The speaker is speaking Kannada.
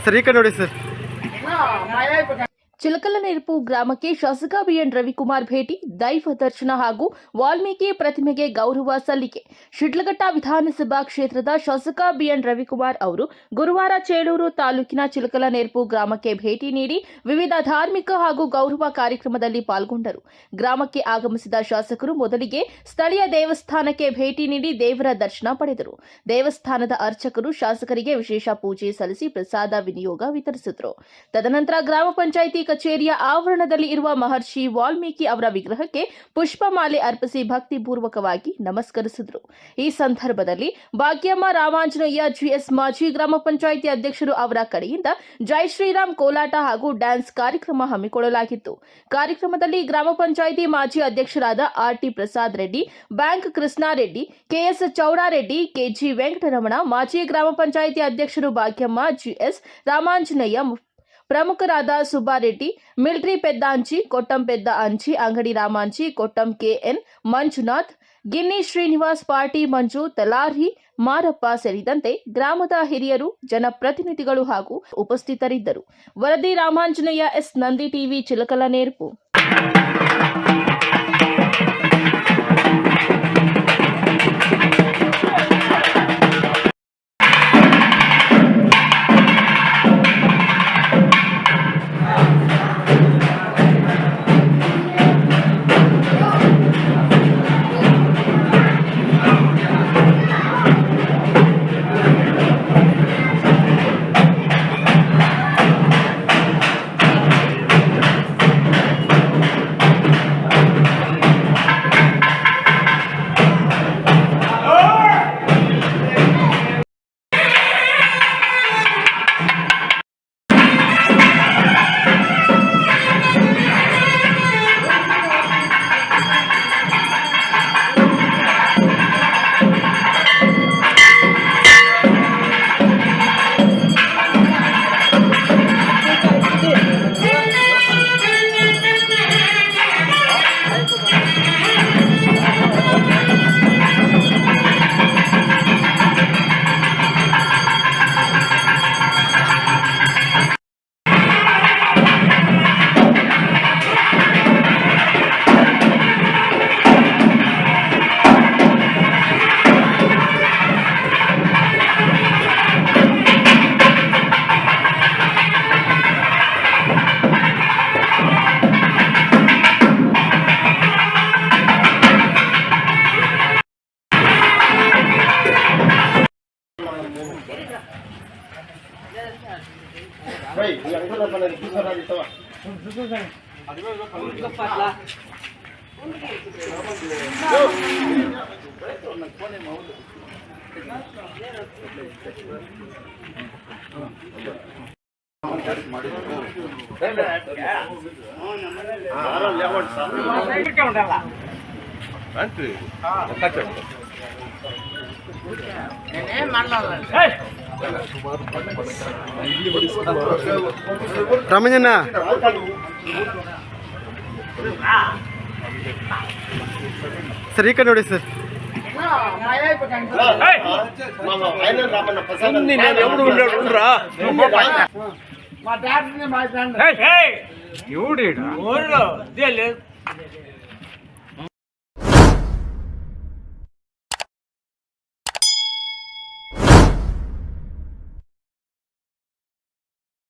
ಸರ್ ಈ ಕಡೆ ನೋಡಿ ಸರ್. ಚಿಲಕಲನೆರಪು ಗ್ರಾಮಕ್ಕೆ ಶಾಸಕ ಬಿಎನ್ ರವಿಕುಮಾರ್ ಭೇಟಿ, ದೈವ ದರ್ಶನ ಹಾಗೂ ವಾಲ್ಮೀಕಿ ಪ್ರತಿಮೆಗೆ ಗೌರವ ಸಲ್ಲಿಕೆ. ಶಿಡ್ಲಘಟ್ಟ ವಿಧಾನಸಭಾ ಕ್ಷೇತ್ರದ ಶಾಸಕ ಬಿಎನ್ ರವಿಕುಮಾರ್ ಅವರು ಗುರುವಾರ ಚೇಳೂರು ತಾಲೂಕಿನ ಚಿಲಕಲನೆರಪು ಗ್ರಾಮಕ್ಕೆ ಭೇಟಿ ನೀಡಿ ವಿವಿಧ ಧಾರ್ಮಿಕ ಹಾಗೂ ಗೌರವ ಕಾರ್ಯಕ್ರಮದಲ್ಲಿ ಪಾಲ್ಗೊಂಡರು. ಗ್ರಾಮಕ್ಕೆ ಆಗಮಿಸಿದ ಶಾಸಕರು ಮೊದಲಿಗೆ ಸ್ಥಳೀಯ ದೇವಸ್ಥಾನಕ್ಕೆ ಭೇಟಿ ನೀಡಿ ದೇವರ ದರ್ಶನ ಪಡೆದರು. ದೇವಸ್ಥಾನದ ಅರ್ಚಕರು ಶಾಸಕರಿಗೆ ವಿಶೇಷ ಪೂಜೆ ಸಲ್ಲಿಸಿ ಪ್ರಸಾದ ವಿನಿಯೋಗ ವಿತರಿಸಿದರು. ತದನಂತರ ಗ್ರಾಮ ಪಂಚಾಯಿತಿ ಕಚೇರಿಯ ಆವರಣದಲ್ಲಿ ಇರುವ ಮಹರ್ಷಿ ವಾಲ್ಮೀಕಿ ಅವರ ವಿಗ್ರಹಕ್ಕೆ ಪುಷ್ಪಮಾಲೆ ಅರ್ಪಿಸಿ ಭಕ್ತಿಪೂರ್ವಕವಾಗಿ ನಮಸ್ಕರಿಸಿದರು. ಈ ಸಂದರ್ಭದಲ್ಲಿ ಭಾಗ್ಯಮ್ಮ ರಾಮಾಂಜನೇಯ ಜಿಎಸ್ ಮಾಜಿ ಗ್ರಾಮ ಪಂಚಾಯಿತಿ ಅಧ್ಯಕ್ಷರು ಅವರ ಕಡೆಯಿಂದ ಜೈ ಶ್ರೀರಾಮ್ ಕೋಲಾಟ ಹಾಗೂ ಡ್ಯಾನ್ಸ್ ಕಾರ್ಯಕ್ರಮ ಹಮ್ಮಿಕೊಳ್ಳಲಾಗಿತ್ತು. ಕಾರ್ಯಕ್ರಮದಲ್ಲಿ ಗ್ರಾಮ ಪಂಚಾಯಿತಿ ಮಾಜಿ ಅಧ್ಯಕ್ಷರಾದ R T Prasad Reddy, bank Krishnareddy, K S Chowdareddy, K G Venkataramana, ಮಾಜಿ ಗ್ರಾಮ ಪಂಚಾಯಿತಿ ಅಧ್ಯಕ್ಷರು ಭಾಗ್ಯಮ್ಮ, ಜಿಎಸ್ ರಾಮಾಂಜನೇಯ, ಪ್ರಮುಖರಾದ ಸುಬ್ಬಾರೆಡ್ಡಿ, ಮಿಲ್ಟ್ರಿ ಪೆದ್ದ ಅಂಚಿ, ಕೊಟ್ಟಂ ಪೆದ್ದ ಅಂಚಿ, ಅಂಗಡಿ ರಾಮಾಂಚಿ, ಕೊಟ್ಟಂ ಕೆಎನ್ ಮಂಜುನಾಥ್, ಗಿನ್ನಿ ಶ್ರೀನಿವಾಸ್, ಪಾರ್ಟಿ ಮಂಜು, ತಲಾರ್ಹಿ ಮಾರಪ್ಪ ಸೇರಿದಂತೆ ಗ್ರಾಮದ ಹಿರಿಯರು, ಜನಪ್ರತಿನಿಧಿಗಳು ಹಾಗೂ ಉಪಸ್ಥಿತರಿದ್ದರು. ವರದಿ Ramanjaneya, S Nandi TV, Chilakalanerapu. Ramanjana sir ಈ ಕಡೆ ನೋಡಿ ಸರ್.